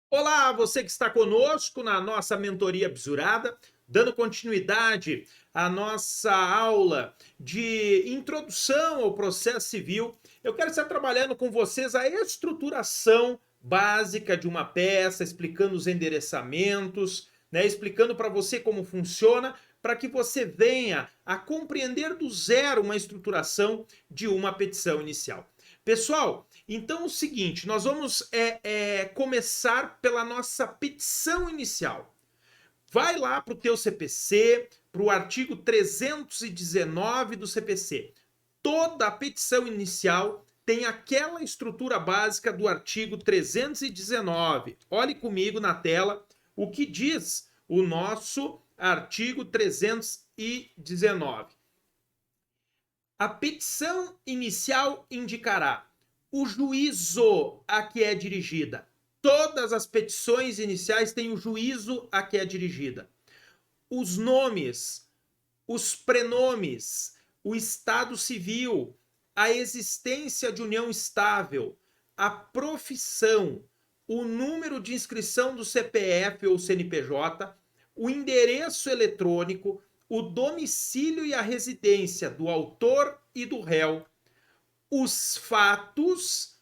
Olá, você que está conosco na nossa mentoria Bsurada, dando continuidade à nossa aula de introdução ao processo civil. Eu quero estar trabalhando com vocês a estruturação básica de uma peça, explicando os endereçamentos, né, explicando para você como funciona, para que você venha a compreender do zero uma estruturação de uma petição inicial. Pessoal, então é o seguinte, nós vamos começar pela nossa petição inicial. Vai lá para o teu CPC, para o artigo 319 do CPC. Toda a petição inicial tem aquela estrutura básica do artigo 319. Olhe comigo na tela o que diz o nosso artigo 319. A petição inicial indicará o juízo a que é dirigida. Todas as petições iniciais têm o juízo a que é dirigida. Os nomes, os prenomes, o estado civil, a existência de união estável, a profissão, o número de inscrição do CPF ou CNPJ, o endereço eletrônico, o domicílio e a residência do autor e do réu, os fatos,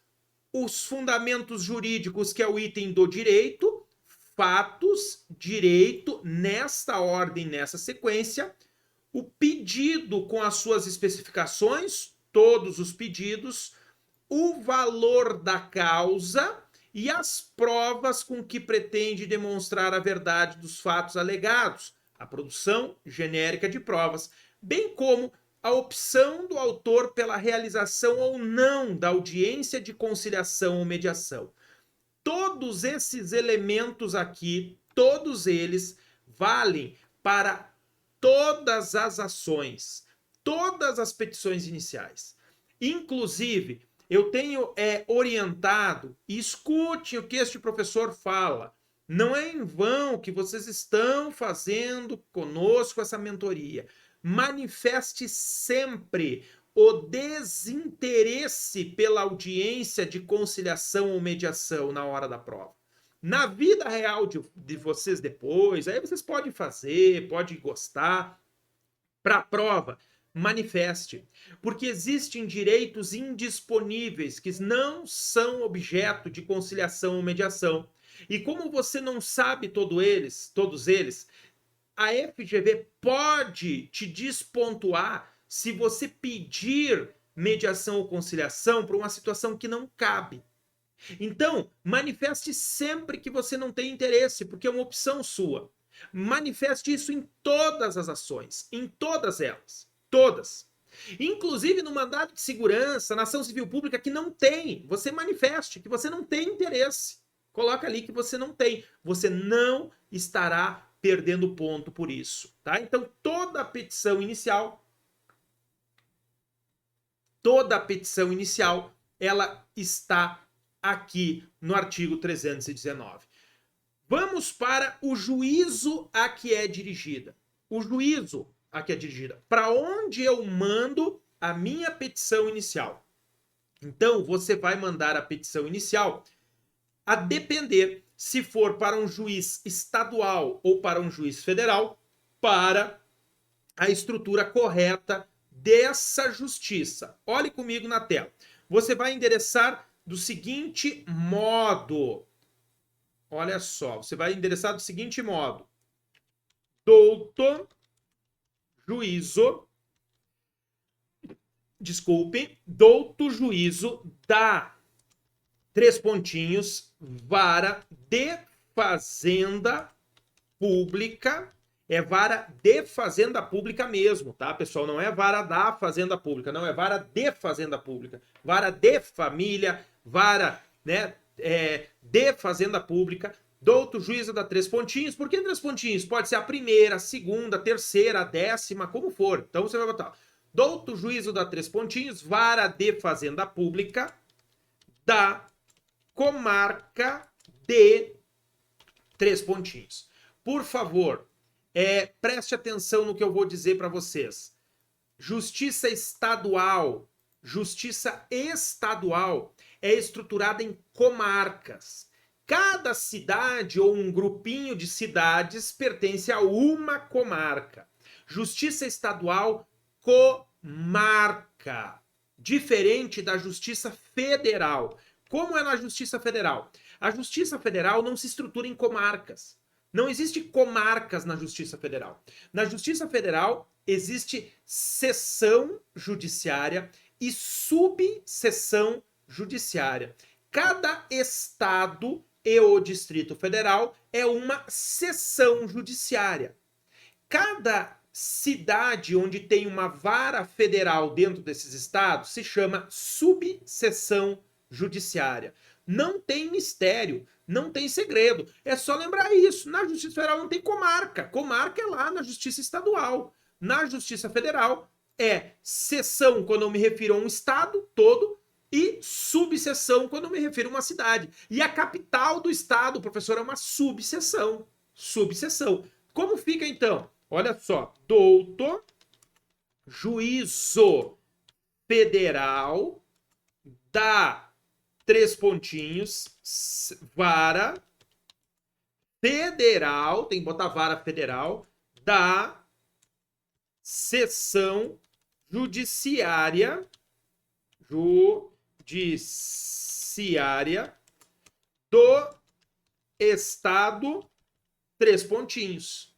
os fundamentos jurídicos, que é o item do direito, fatos, direito, nesta ordem, nessa sequência, o pedido com as suas especificações, todos os pedidos, o valor da causa e as provas com que pretende demonstrar a verdade dos fatos alegados, a produção genérica de provas, bem como a opção do autor pela realização ou não da audiência de conciliação ou mediação. Todos esses elementos aqui, todos eles valem para todas as ações, todas as petições iniciais. Inclusive, eu tenho orientado, e escute o que este professor fala. Não é em vão que vocês estão fazendo conosco essa mentoria. Manifeste sempre o desinteresse pela audiência de conciliação ou mediação na hora da prova. Na vida real de vocês depois, aí vocês podem fazer, podem gostar. Para a prova, manifeste, porque existem direitos indisponíveis que não são objeto de conciliação ou mediação. E como você não sabe todos eles, a FGV pode te despontuar se você pedir mediação ou conciliação para uma situação que não cabe. Então, manifeste sempre que você não tem interesse, porque é uma opção sua. Manifeste isso em todas as ações, em todas elas, todas. Inclusive no mandado de segurança, na ação civil pública que não tem, você manifeste que você não tem interesse. Coloca ali que você não tem. Você não estará perdendo ponto por isso, tá? Então toda a petição inicial, ela está aqui no artigo 319. Vamos para o juízo a que é dirigida. O juízo a que é dirigida. Para onde eu mando a minha petição inicial? Então, você vai mandar a petição inicial a depender se for para um juiz estadual ou para um juiz federal, para a estrutura correta dessa justiça. Olhe comigo na tela. Você vai endereçar do seguinte modo. Olha só, você vai endereçar do seguinte modo: douto juízo, douto juízo da três pontinhos, vara de fazenda pública. É vara de fazenda pública mesmo, tá, pessoal? Não é vara da fazenda pública, não, é vara de fazenda pública. Vara de família, vara, né, de fazenda pública. Douto juízo da três pontinhos. Por que três pontinhos? Pode ser a primeira, a segunda, a terceira, a décima, como for. Então você vai botar douto juízo da três pontinhos, vara de fazenda pública da comarca de três pontinhos. Por favor, preste atenção no que eu vou dizer para vocês. Justiça estadual é estruturada em comarcas. Cada cidade ou um grupinho de cidades pertence a uma comarca. Justiça estadual, comarca. Diferente da Justiça Federal. Como é na Justiça Federal? A Justiça Federal não se estrutura em comarcas. Não existe comarcas na Justiça Federal. Na Justiça Federal existe seção judiciária e subseção judiciária. Cada estado e o Distrito Federal é uma seção judiciária. Cada cidade onde tem uma vara federal dentro desses estados se chama subseção judiciária. Não tem mistério, não tem segredo. É só lembrar isso. Na Justiça Federal não tem comarca. Comarca é lá na Justiça Estadual. Na Justiça Federal é seção quando eu me refiro a um estado todo e subseção quando eu me refiro a uma cidade. E a capital do estado, professor, é uma subseção. Subseção. Como fica então? Olha só. Doutor, juízo federal da 3 pontinhos, vara federal, tem que botar vara federal, da seção judiciária do estado 3 pontinhos.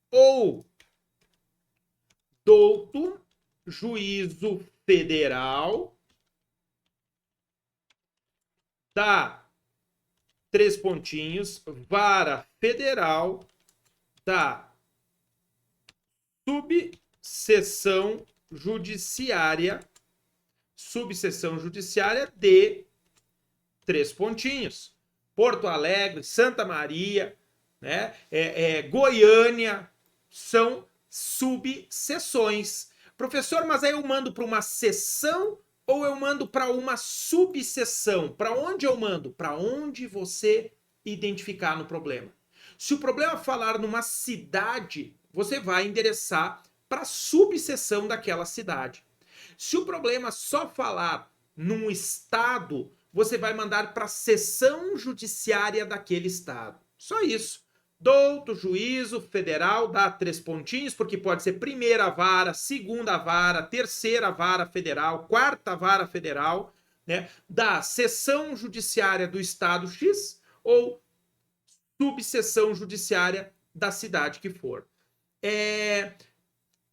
Ou douto juízo federal da 3 pontinhos, vara federal da subseção judiciária de 3 pontinhos. Porto Alegre, Santa Maria, né? Goiânia, são subseções. Professor, mas aí eu mando para uma seção ou eu mando para uma subseção? Para onde eu mando? Para onde você identificar no problema. Se o problema falar numa cidade, você vai endereçar para a subseção daquela cidade. Se o problema só falar num estado, você vai mandar para a seção judiciária daquele estado. Só isso. Douto juízo federal dá 3 pontinhos, porque pode ser primeira vara, segunda vara, terceira vara federal, quarta vara federal, né? Da seção judiciária do estado X ou subseção judiciária da cidade que for.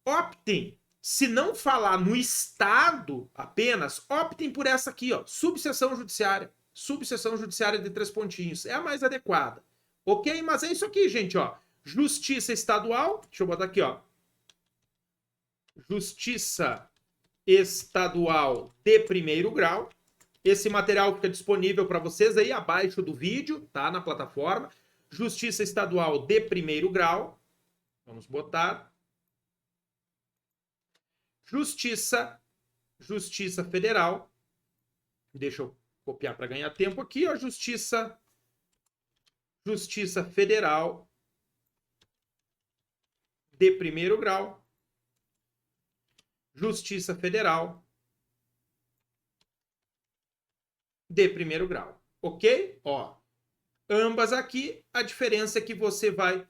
Optem, se não falar no estado apenas, optem por essa aqui, ó, subseção judiciária de 3 pontinhos, é a mais adequada. Ok? Mas é isso aqui, gente, ó. Justiça estadual, deixa eu botar aqui, ó. Justiça estadual de primeiro grau. Esse material fica disponível para vocês aí abaixo do vídeo, tá? Na plataforma. Justiça estadual de primeiro grau. Vamos botar. Justiça federal. Deixa eu copiar para ganhar tempo aqui, ó. Justiça federal de primeiro grau. Justiça federal de primeiro grau. Ok? Ó, ambas aqui, a diferença é que você vai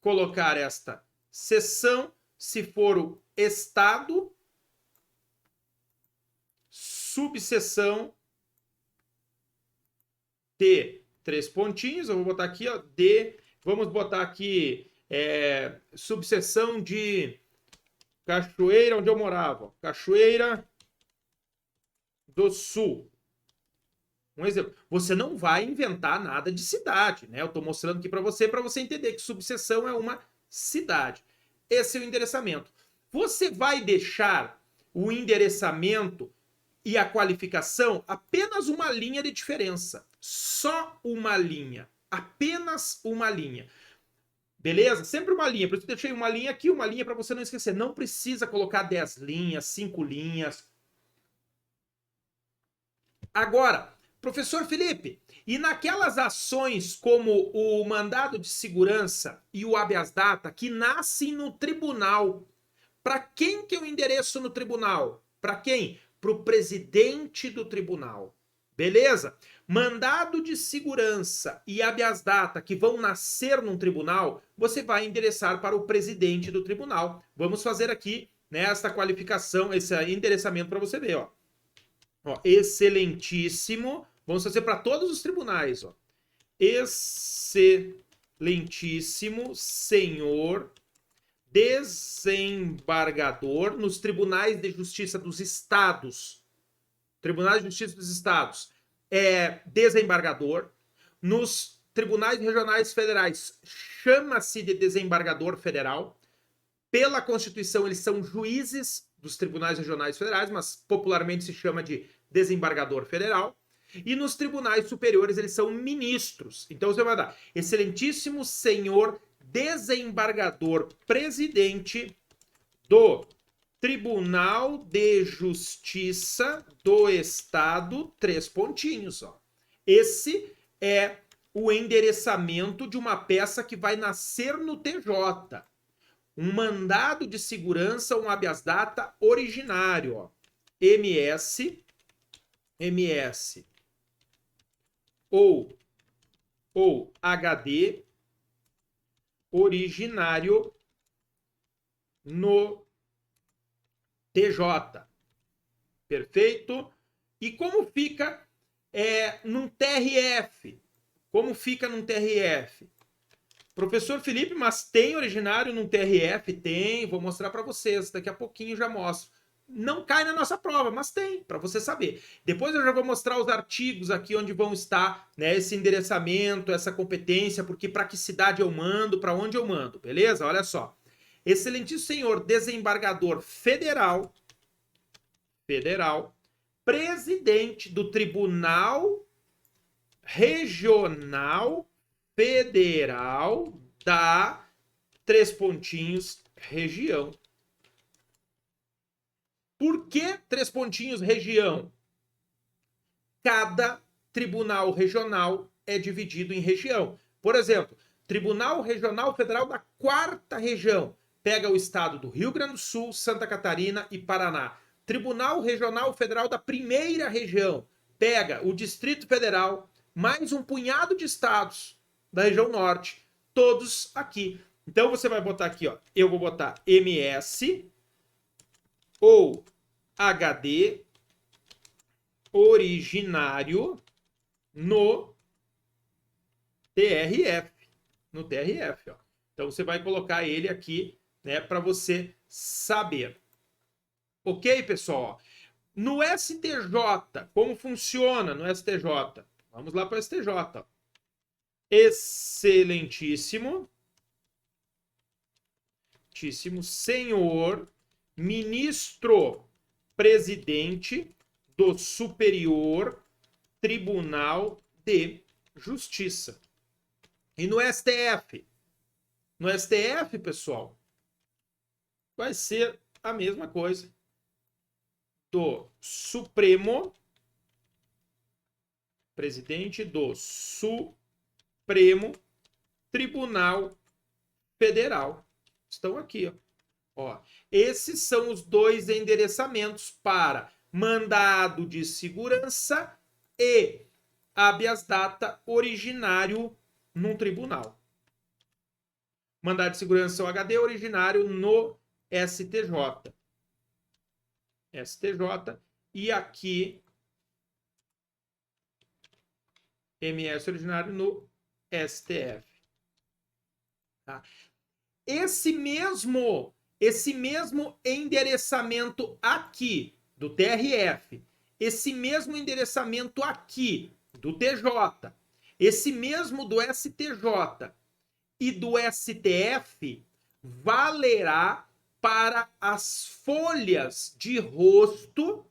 colocar esta seção, se for o estado, subseção de 3 pontinhos, eu vou botar aqui, ó, vamos botar aqui, subseção de Cachoeira, onde eu morava, Cachoeira do Sul. Um exemplo, você não vai inventar nada de cidade, né? Eu estou mostrando aqui para você entender que subseção é uma cidade. Esse é o endereçamento. Você vai deixar o endereçamento e a qualificação apenas uma linha de diferença. Só uma linha. Apenas uma linha. Beleza? Sempre uma linha. Por isso eu deixei uma linha aqui, uma linha para você não esquecer. Não precisa colocar 10 linhas, 5 linhas. Agora, professor Felipe, e naquelas ações como o mandado de segurança e o habeas data que nascem no tribunal, para quem que eu endereço no tribunal? Para quem? Para o presidente do tribunal. Beleza? Mandado de segurança e habeas data que vão nascer num tribunal, você vai endereçar para o presidente do tribunal. Vamos fazer aqui, né, essa qualificação, esse endereçamento para você ver, ó. Ó, excelentíssimo. Vamos fazer para todos os tribunais, ó. Excelentíssimo senhor desembargador nos tribunais de justiça dos estados. Tribunais de Justiça dos Estados é desembargador. Nos tribunais regionais federais chama-se de desembargador federal. Pela Constituição, eles são juízes dos tribunais regionais federais, mas popularmente se chama de desembargador federal. E nos tribunais superiores, eles são ministros. Então você vai dar excelentíssimo senhor desembargador presidente do Tribunal de Justiça do Estado, 3 pontinhos, ó. Esse é o endereçamento de uma peça que vai nascer no TJ. Um mandado de segurança, um habeas data originário, ó. MS ou HD originário no TJ. Perfeito? E como fica num TRF? Como fica num TRF? Professor Felipe, mas tem originário num TRF? Tem, vou mostrar para vocês, daqui a pouquinho já mostro. Não cai na nossa prova, mas tem, para você saber. Depois eu já vou mostrar os artigos aqui onde vão estar, né, esse endereçamento, essa competência, porque para que cidade eu mando, para onde eu mando, beleza? Olha só. Excelentíssimo senhor desembargador federal, presidente do Tribunal Regional Federal da 3 pontinhos região. Por que 3 pontinhos região? Cada tribunal regional é dividido em região. Por exemplo, Tribunal Regional Federal da 4ª região pega o estado do Rio Grande do Sul, Santa Catarina e Paraná. Tribunal Regional Federal da 1ª região pega o Distrito Federal, mais um punhado de estados da região norte, todos aqui. Então você vai botar aqui, ó, eu vou botar MS ou HD originário no TRF. No TRF, ó. Então você vai colocar ele aqui, né, para você saber. Ok, pessoal? No STJ, como funciona no STJ? Vamos lá para o STJ. Excelentíssimo senhor ministro presidente do Superior Tribunal de Justiça. E no STF? No STF, pessoal, vai ser a mesma coisa. Do Supremo, presidente do Supremo Tribunal Federal. Estão aqui, ó. Ó, esses são os 2 endereçamentos para mandado de segurança e habeas data originário num tribunal. Mandado de segurança ou HD originário no STJ. E aqui MS originário no STF. Tá? Esse mesmo endereçamento aqui do TRF, esse mesmo endereçamento aqui do TJ, esse mesmo do STJ e do STF valerá para as folhas de rosto,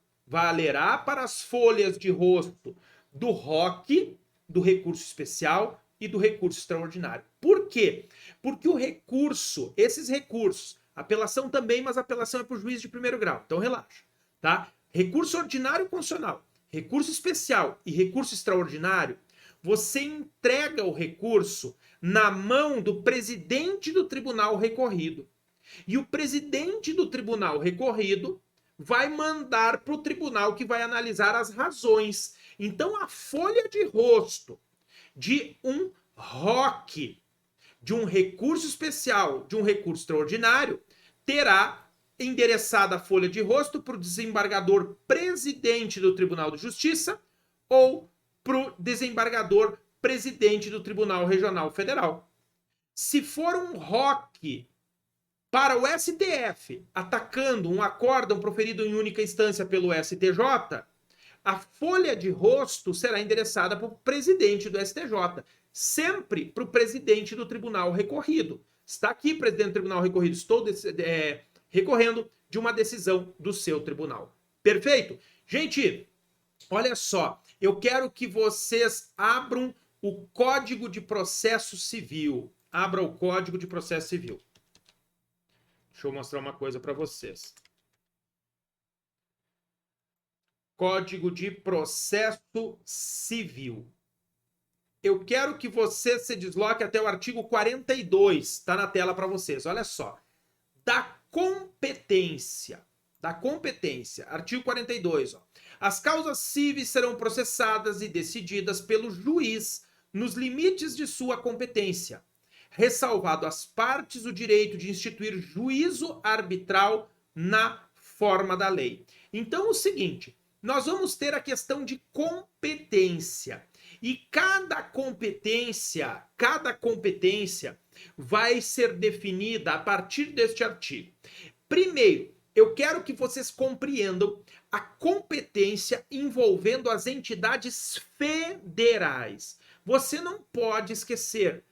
do ROC, do recurso especial e do recurso extraordinário. Por quê? Porque o recurso, esses recursos, apelação também, mas apelação é para o juiz de primeiro grau, então relaxa, tá? Recurso ordinário constitucional, recurso especial e recurso extraordinário, você entrega o recurso na mão do presidente do tribunal recorrido. E o presidente do tribunal recorrido vai mandar para o tribunal que vai analisar as razões. Então, a folha de rosto de um ROC, de um recurso especial, de um recurso extraordinário, terá endereçada a folha de rosto para o desembargador presidente do Tribunal de Justiça ou para o desembargador presidente do Tribunal Regional Federal. Se for um ROC para o STF, atacando um acórdão proferido em única instância pelo STJ, a folha de rosto será endereçada para o presidente do STJ, sempre para o presidente do tribunal recorrido. Está aqui, presidente do tribunal recorrido, estou recorrendo de uma decisão do seu tribunal. Perfeito? Gente, olha só, eu quero que vocês abram o Código de Processo Civil. Abra o Código de Processo Civil. Deixa eu mostrar uma coisa para vocês. Código de Processo Civil. Eu quero que você se desloque até o artigo 42. Está na tela para vocês. Olha só. Da competência. Artigo 42. Ó. As causas cíveis serão processadas e decididas pelo juiz nos limites de sua competência, ressalvado às partes o direito de instituir juízo arbitral na forma da lei. Então, o seguinte, nós vamos ter a questão de competência. E cada competência vai ser definida a partir deste artigo. Primeiro, eu quero que vocês compreendam a competência envolvendo as entidades federais. Você não pode esquecer,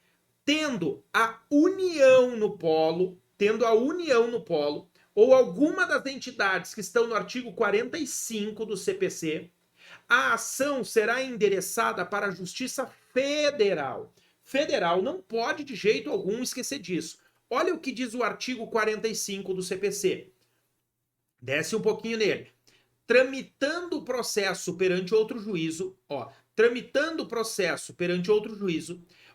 tendo a união no polo, ou alguma das entidades que estão no artigo 45 do CPC, a ação será endereçada para a Justiça Federal. Federal não pode de jeito algum esquecer disso. Olha o que diz o artigo 45 do CPC. Desce um pouquinho nele. Tramitando o processo perante outro juízo,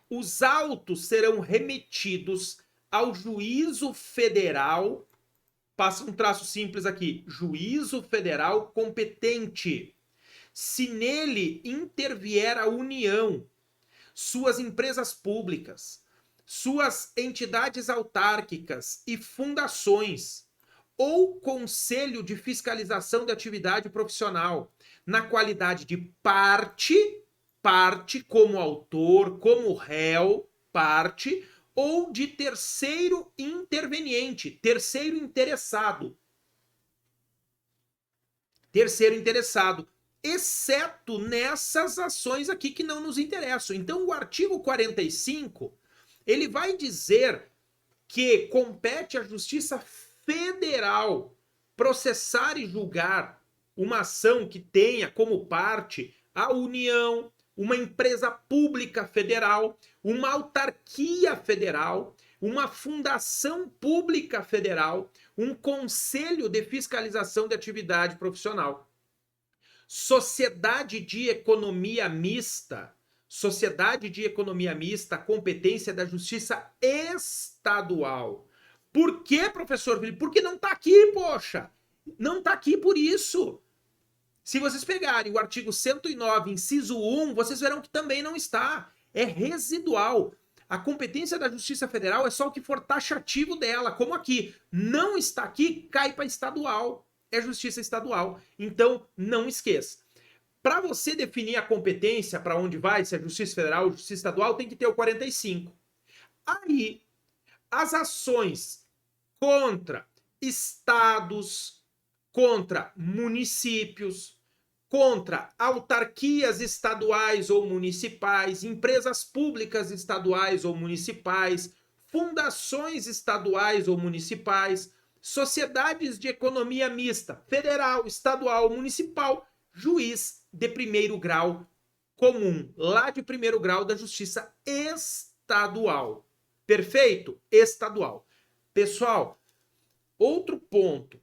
os autos serão remetidos ao juízo federal, passa um traço simples aqui, juízo federal competente. Se nele intervier a União, suas empresas públicas, suas entidades autárquicas e fundações, ou Conselho de Fiscalização de Atividade Profissional, na qualidade de parte como autor, como réu, parte, ou de terceiro interveniente, terceiro interessado, exceto nessas ações aqui que não nos interessam. Então, o artigo 45, ele vai dizer que compete à Justiça Federal processar e julgar uma ação que tenha como parte a União, uma empresa pública federal, uma autarquia federal, uma fundação pública federal, um conselho de fiscalização de atividade profissional. Sociedade de economia mista, competência da Justiça Estadual. Por quê, professor Felipe? Porque não está aqui, poxa. Não está aqui por isso. Se vocês pegarem o artigo 109, inciso 1, vocês verão que também não está. É residual. A competência da Justiça Federal é só o que for taxativo dela, como aqui. Não está aqui, cai para estadual. É Justiça Estadual. Então, não esqueça. Para você definir a competência, para onde vai, se é Justiça Federal ou Justiça Estadual, tem que ter o 45. Aí, as ações contra estados, contra municípios, contra autarquias estaduais ou municipais, empresas públicas estaduais ou municipais, fundações estaduais ou municipais, sociedades de economia mista, federal, estadual, municipal, juiz de primeiro grau comum, lá de primeiro grau da Justiça Estadual. Perfeito? Estadual. Pessoal, outro ponto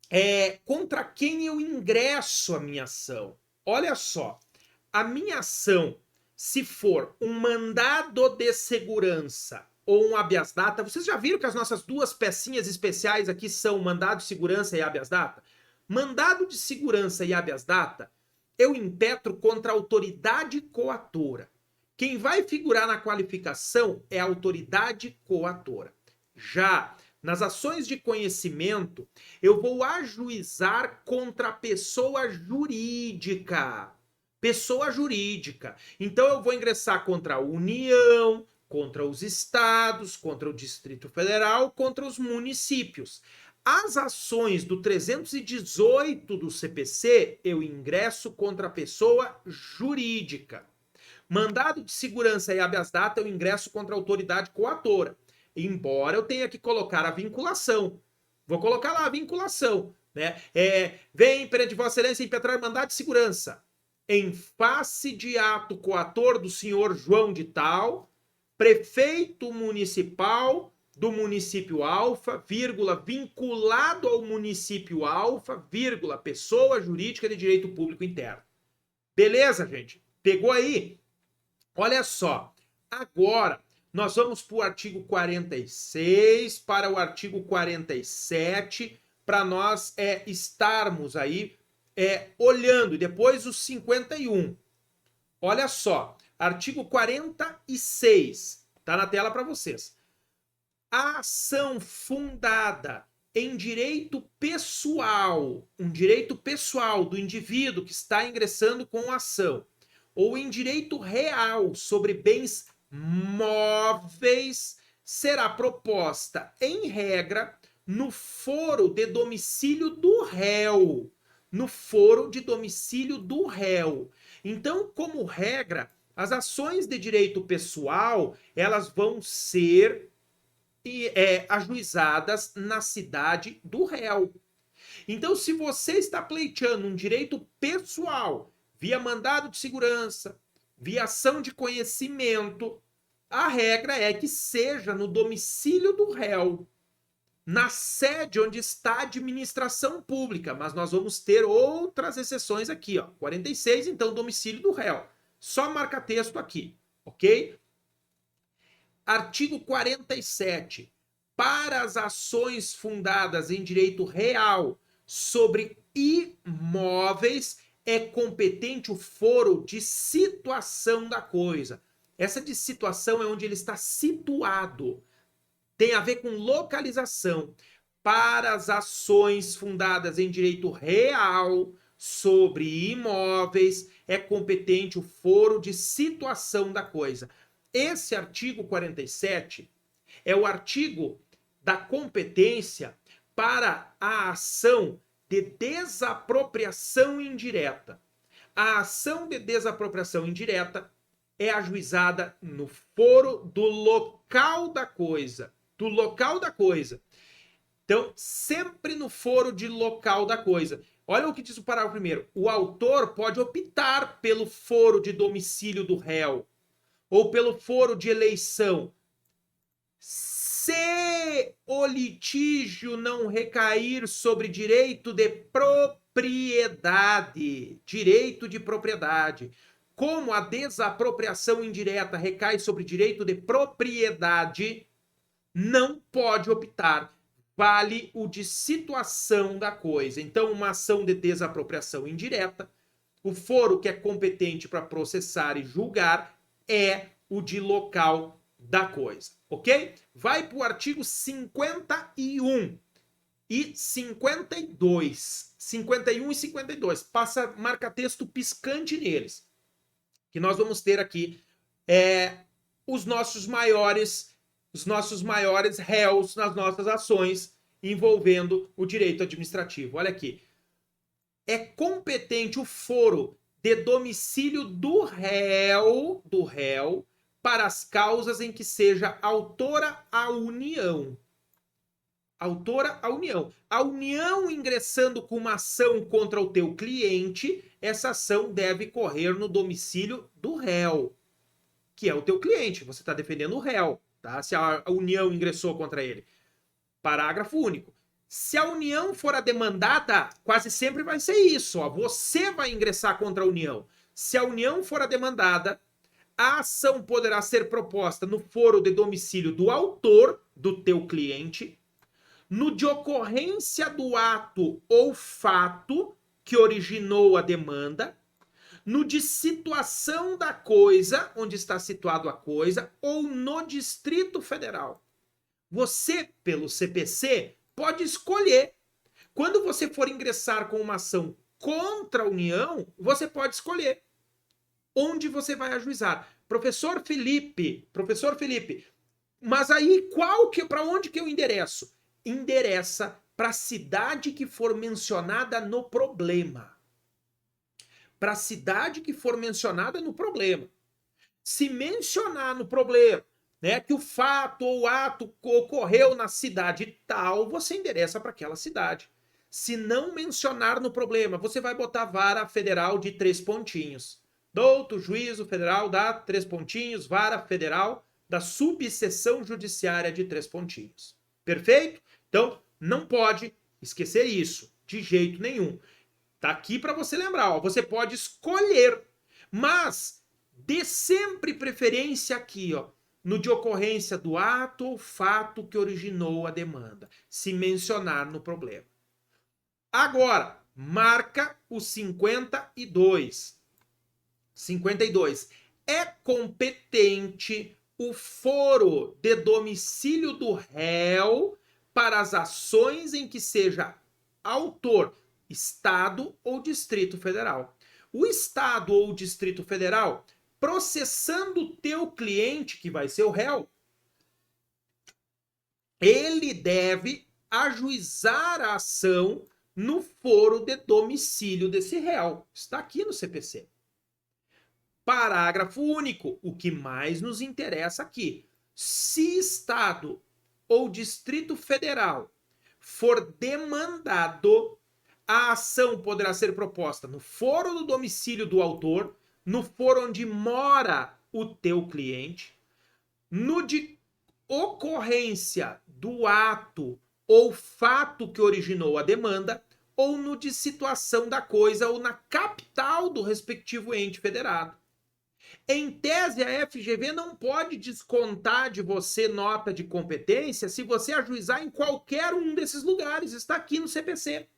é contra quem eu ingresso a minha ação. Olha só, a minha ação, se for um mandado de segurança ou um habeas data, vocês já viram que as nossas duas pecinhas especiais aqui são mandado de segurança e habeas data? Mandado de segurança e habeas data, eu impetro contra a autoridade coatora. Quem vai figurar na qualificação é a autoridade coatora. Já nas ações de conhecimento, eu vou ajuizar contra a pessoa jurídica. Pessoa jurídica. Então, eu vou ingressar contra a União, contra os estados, contra o Distrito Federal, contra os municípios. As ações do 318 do CPC, eu ingresso contra a pessoa jurídica. Mandado de segurança e habeas data, eu ingresso contra a autoridade coatora. Embora eu tenha que colocar a vinculação. Vou colocar lá a vinculação. Né? Vem perante Vossa Excelência impetrar mandado de segurança. Em face de ato coator do senhor João de Tal, prefeito municipal do município Alfa, vírgula, vinculado ao município Alfa, vírgula, pessoa jurídica de direito público interno. Beleza, gente? Pegou aí? Olha só. Agora, nós vamos para o artigo 46, para o artigo 47, para nós estarmos aí olhando, e depois os 51. Olha só, artigo 46, tá na tela para vocês. A ação fundada em direito pessoal, um direito pessoal do indivíduo que está ingressando com a ação, ou em direito real sobre bens móveis, será proposta, em regra, no foro de domicílio do réu. No foro de domicílio do réu. Então, como regra, as ações de direito pessoal, elas vão ser ajuizadas na cidade do réu. Então, se você está pleiteando um direito pessoal, via mandado de segurança, via ação de conhecimento, a regra é que seja no domicílio do réu, na sede onde está a administração pública, mas nós vamos ter outras exceções aqui, ó. 46, então, domicílio do réu. Só marca texto aqui, ok? Artigo 47. Para as ações fundadas em direito real sobre imóveis, é competente o foro de situação da coisa. Essa de situação é onde ele está situado. Tem a ver com localização. Para as ações fundadas em direito real sobre imóveis, é competente o foro de situação da coisa. Esse artigo 47 é o artigo da competência para a ação de desapropriação indireta. A ação de desapropriação indireta é ajuizada no foro do local da coisa. Do local da coisa. Então, sempre no foro de local da coisa. Olha o que diz o parágrafo primeiro. O autor pode optar pelo foro de domicílio do réu ou pelo foro de eleição, se o litígio não recair sobre direito de propriedade. Direito de propriedade. Como a desapropriação indireta recai sobre direito de propriedade, não pode optar. Vale o de situação da coisa. Então, uma ação de desapropriação indireta, o foro que é competente para processar e julgar é o de local da coisa, ok? Vai para o artigo 51 e 52. 51 e 52. Passa marca-texto piscante neles. Que nós vamos ter aqui os nossos maiores réus nas nossas ações envolvendo o direito administrativo. Olha aqui. É competente o foro de domicílio do réu para as causas em que seja autora a União. Autora a União. A União ingressando com uma ação contra o teu cliente, essa ação deve correr no domicílio do réu, que é o teu cliente. Você está defendendo o réu, tá? Se a União ingressou contra ele. Parágrafo único. Se a União for a demandada, quase sempre vai ser isso. Ó. Você vai ingressar contra a União. Se a União for a demandada, a ação poderá ser proposta no foro de domicílio do autor, do teu cliente, no de ocorrência do ato ou fato que originou a demanda, no de situação da coisa, onde está situado a coisa, ou no Distrito Federal. Você, pelo CPC, pode escolher. Quando você for ingressar com uma ação contra a União, você pode escolher onde você vai ajuizar. Professor Felipe, mas aí para onde que eu endereço? Endereça para a cidade que for mencionada no problema. Para a cidade que for mencionada no problema. Se mencionar no problema, né, que o fato ou o ato ocorreu na cidade tal, você endereça para aquela cidade. Se não mencionar no problema, você vai botar vara federal de 3 pontinhos. Douto juízo federal dá 3 pontinhos, vara federal da subseção judiciária de 3 pontinhos. Perfeito? Então, não pode esquecer isso, de jeito nenhum. Tá aqui para você lembrar, ó, você pode escolher, mas dê sempre preferência aqui, ó, no de ocorrência do ato ou fato que originou a demanda, se mencionar no problema. Agora, marca o 52. 52. É competente o foro de domicílio do réu para as ações em que seja autor Estado ou Distrito Federal. O Estado ou o Distrito Federal, processando o teu cliente, que vai ser o réu, ele deve ajuizar a ação no foro de domicílio desse réu. Está aqui no CPC. Parágrafo único. O que mais nos interessa aqui. Se Estado ou Distrito Federal for demandado, a ação poderá ser proposta no foro do domicílio do autor, no foro onde mora o teu cliente, no de ocorrência do ato ou fato que originou a demanda, ou no de situação da coisa ou na capital do respectivo ente federado. Em tese, a FGV não pode descontar de você nota de competência se você ajuizar em qualquer um desses lugares. Está aqui no CPC.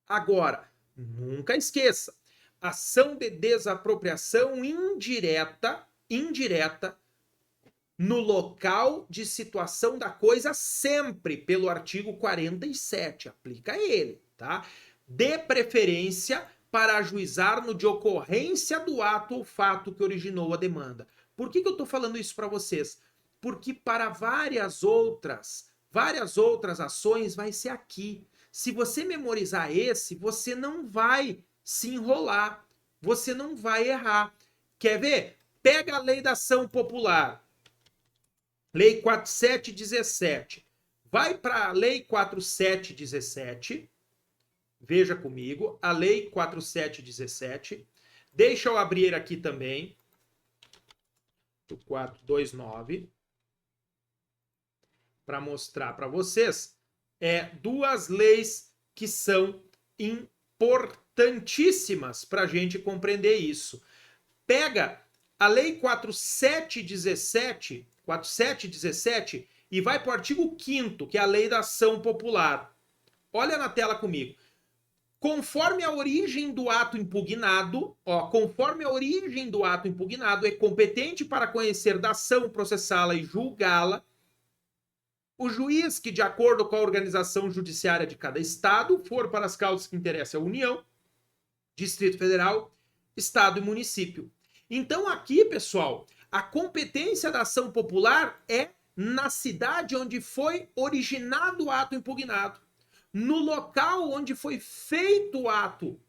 Agora, nunca esqueça, ação de desapropriação indireta no local de situação da coisa sempre pelo artigo 47. Aplica ele, tá? De preferência para ajuizar no de ocorrência do ato ou fato que originou a demanda. Por que eu estou falando isso para vocês? Porque para várias outras ações vai ser aqui. Se você memorizar esse, você não vai se enrolar, você não vai errar. Quer ver? Pega a lei da ação popular, lei 4717. Vai para a lei 4717. Veja comigo, a lei 4717. Deixa eu abrir aqui também o 429 para mostrar para vocês duas leis que são importantíssimas para a gente compreender isso. Pega a lei 4717 e vai para o artigo 5º, que é a lei da ação popular. Olha na tela comigo. Conforme a origem do ato impugnado, é competente para conhecer da ação, processá-la e julgá-la o juiz que, de acordo com a organização judiciária de cada estado, for para as causas que interessam a União, Distrito Federal, Estado e município. Então aqui, pessoal, a competência da ação popular é na cidade onde foi originado o ato impugnado, no local onde foi feito o ato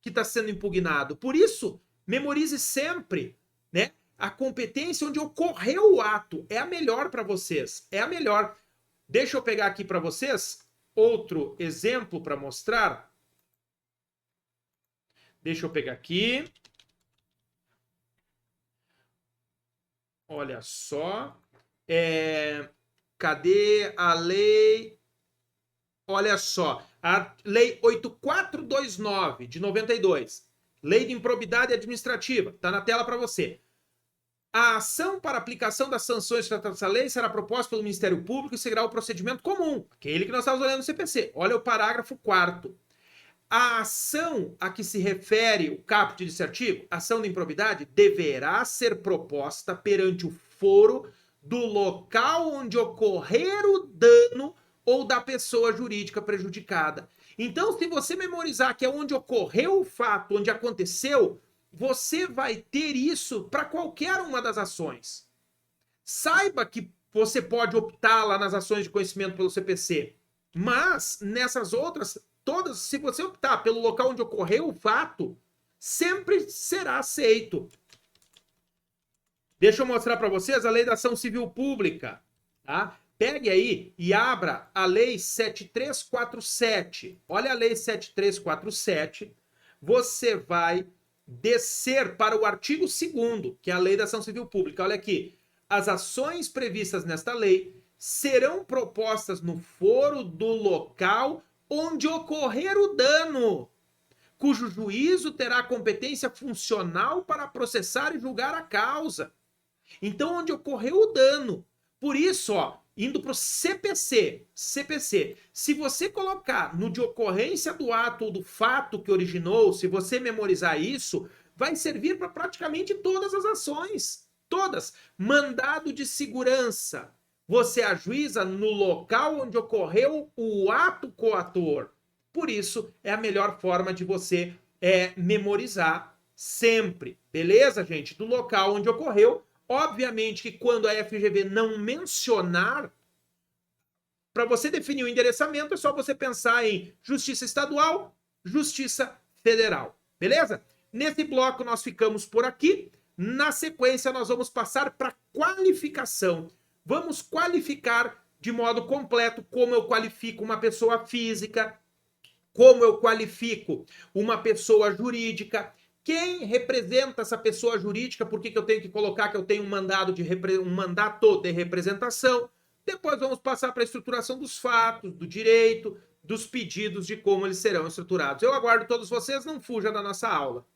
que está sendo impugnado. Por isso, memorize sempre, né? A competência onde ocorreu o ato é a melhor para vocês. É a melhor. Deixa eu pegar aqui para vocês outro exemplo para mostrar. Deixa eu pegar aqui. Olha só. Cadê a lei? Olha só. A lei 8429 de 92. Lei de improbidade administrativa. Está na tela para você. A ação para aplicação das sanções tratadas dessa lei será proposta pelo Ministério Público e seguirá o procedimento comum, aquele que nós estávamos olhando no CPC. Olha o parágrafo 4º. A ação a que se refere o caput desse artigo, ação de improbidade, deverá ser proposta perante o foro do local onde ocorrer o dano ou da pessoa jurídica prejudicada. Então, se você memorizar que é onde ocorreu o fato, onde aconteceu, você vai ter isso para qualquer uma das ações. Saiba que você pode optar lá nas ações de conhecimento pelo CPC, mas nessas outras, todas, se você optar pelo local onde ocorreu o fato, sempre será aceito. Deixa eu mostrar para vocês a Lei da Ação Civil Pública, tá? Pegue aí e abra a Lei 7347. Olha a Lei 7347. Você vai descer para o artigo 2º, que é a Lei da Ação Civil Pública. Olha aqui. As ações previstas nesta lei serão propostas no foro do local onde ocorrer o dano, cujo juízo terá competência funcional para processar e julgar a causa. Então, onde ocorreu o dano. Por isso, ó, indo para o CPC, se você colocar no de ocorrência do ato ou do fato que originou, se você memorizar isso, vai servir para praticamente todas as ações. Todas. Mandado de segurança. Você ajuiza no local onde ocorreu o ato coator. Por isso, é a melhor forma de você memorizar sempre. Beleza, gente? Do local onde ocorreu. Obviamente que quando a FGV não mencionar, para você definir o endereçamento, é só você pensar em Justiça Estadual, Justiça Federal. Beleza? Nesse bloco nós ficamos por aqui. Na sequência, nós vamos passar para qualificação. Vamos qualificar de modo completo como eu qualifico uma pessoa física, como eu qualifico uma pessoa jurídica, quem representa essa pessoa jurídica, por que eu tenho que colocar que eu tenho um mandato de representação. Depois vamos passar para a estruturação dos fatos, do direito, dos pedidos de como eles serão estruturados. Eu aguardo todos vocês, não fuja da nossa aula.